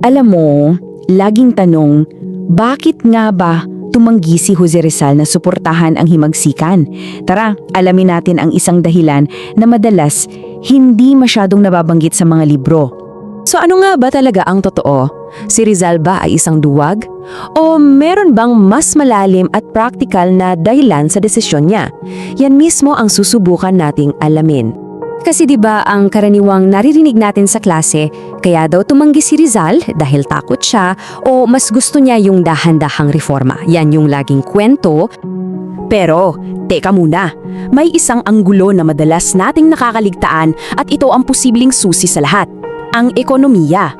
Alam mo, laging tanong, bakit nga ba tumanggi si Jose Rizal na suportahan ang himagsikan? Tara, alamin natin ang isang dahilan na madalas hindi masyadong nababanggit sa mga libro. So ano nga ba talaga ang totoo? Si Rizal ba ay isang duwag? O meron bang mas malalim at praktikal na dahilan sa desisyon niya? Yan mismo ang susubukan nating alamin. Kasi 'di ba ang karaniwang naririnig natin sa klase, kaya daw tumanggi si Rizal dahil takot siya o mas gusto niya yung dahan-dahang reforma. Yan yung laging kwento. Pero, teka muna, may isang anggulo na madalas nating nakakaligtaan at ito ang posibleng susi sa lahat, ang ekonomiya.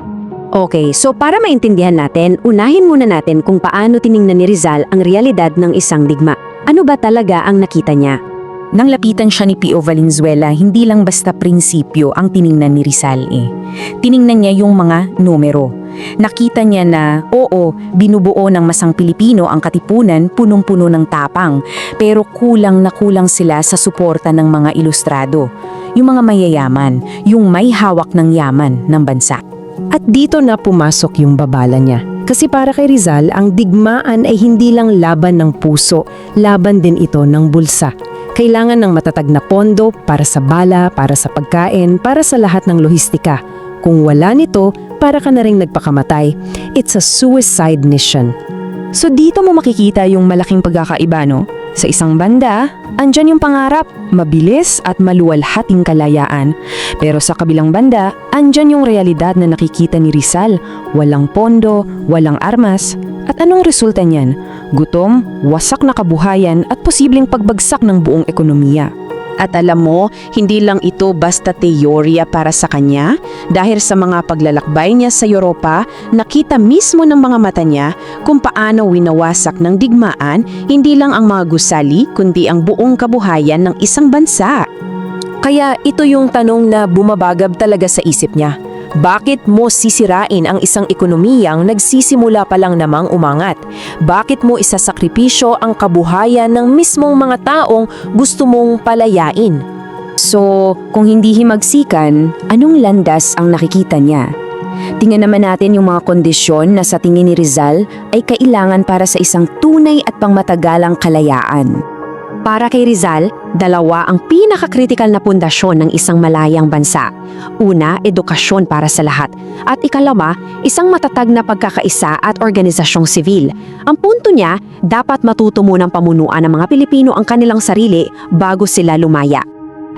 Okay, so para maintindihan natin, unahin muna natin kung paano tiningnan ni Rizal ang realidad ng isang digma. Ano ba talaga ang nakita niya? Nang lapitan siya ni Pio Valenzuela, hindi lang basta prinsipyo ang tiningnan ni Rizal Tiningnan niya yung mga numero. Nakita niya na, oo, binubuo ng masang Pilipino ang katipunan, punong-puno ng tapang, pero kulang na kulang sila sa suporta ng mga ilustrado, yung mga mayayaman, yung may hawak ng yaman ng bansa. At dito na pumasok yung babala niya. Kasi para kay Rizal, ang digmaan ay hindi lang laban ng puso, laban din ito ng bulsa. Kailangan ng matatag na pondo para sa bala, para sa pagkain, para sa lahat ng lohistika. Kung wala nito, para ka na ring nagpakamatay. It's a suicide mission. So dito mo makikita yung malaking pagkakaiba, no? Sa isang banda, andyan yung pangarap, mabilis at maluwalhating kalayaan. Pero sa kabilang banda, andyan yung realidad na nakikita ni Rizal. Walang pondo, walang armas. At anong resulta niyan? Gutom, wasak na kabuhayan at posibleng pagbagsak ng buong ekonomiya. At alam mo, hindi lang ito basta teorya para sa kanya. Dahil sa mga paglalakbay niya sa Europa, nakita mismo ng mga mata niya kung paano winawasak ng digmaan hindi lang ang mga gusali kundi ang buong kabuhayan ng isang bansa. Kaya ito yung tanong na bumabagab talaga sa isip niya. Bakit mo sisirain ang isang ekonomiyang nagsisimula pa lang namang umangat? Bakit mo isasakripisyo ang kabuhayan ng mismong mga taong gusto mong palayain? So, kung hindi himagsikan, anong landas ang nakikita niya? Tingnan naman natin yung mga kondisyon na sa tingin ni Rizal ay kailangan para sa isang tunay at pangmatagalang kalayaan. Para kay Rizal, dalawa ang pinakakritikal na pundasyon ng isang malayang bansa. Una, edukasyon para sa lahat. At ikalawa, isang matatag na pagkakaisa at organisasyong sivil. Ang punto niya, dapat matuto munang pamunuan ng mga Pilipino ang kanilang sarili bago sila lumaya.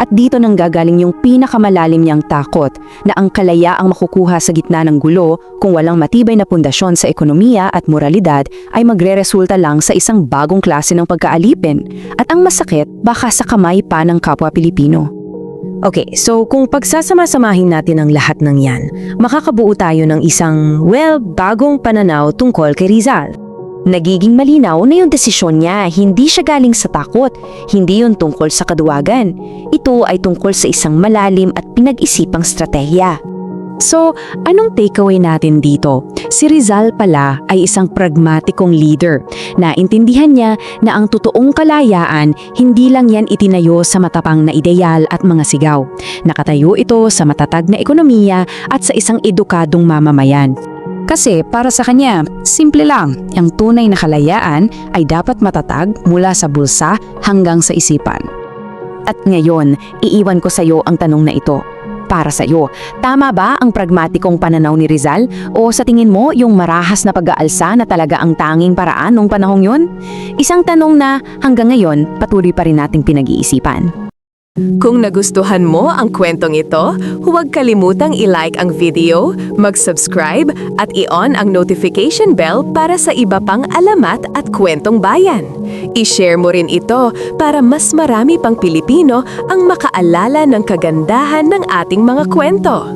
At dito nang gagaling yung pinakamalalim niyang takot na ang kalayaang makukuha sa gitna ng gulo kung walang matibay na pundasyon sa ekonomiya at moralidad ay magreresulta lang sa isang bagong klase ng pagkaalipin. At ang masakit, baka sa kamay pa ng kapwa Pilipino. Okay, so kung pagsasama-samahin natin ang lahat ng yan, makakabuo tayo ng isang, bagong pananaw tungkol kay Rizal. Nagiging malinaw na yung desisyon niya, hindi siya galing sa takot, hindi yun tungkol sa kaduwagan. Ito ay tungkol sa isang malalim at pinag-isipang strategiya. So, anong takeaway natin dito? Si Rizal pala ay isang pragmatikong leader. Naintindihan niya na ang totoong kalayaan, hindi lang yan itinayo sa matapang na ideal at mga sigaw. Nakatayo ito sa matatag na ekonomiya at sa isang edukadong mamamayan. Kasi para sa kanya, simple lang, ang tunay na kalayaan ay dapat matatag mula sa bulsa hanggang sa isipan. At ngayon, iiwan ko sa iyo ang tanong na ito. Para sa iyo, tama ba ang pragmatikong pananaw ni Rizal? O sa tingin mo yung marahas na pag-aalsa na talaga ang tanging paraan nung panahong yun? Isang tanong na hanggang ngayon patuloy pa rin nating pinag-iisipan. Kung nagustuhan mo ang kwentong ito, huwag kalimutang i-like ang video, mag-subscribe at i-on ang notification bell para sa iba pang alamat at kwentong bayan. I-share mo rin ito para mas marami pang Pilipino ang makaalala ng kagandahan ng ating mga kwento.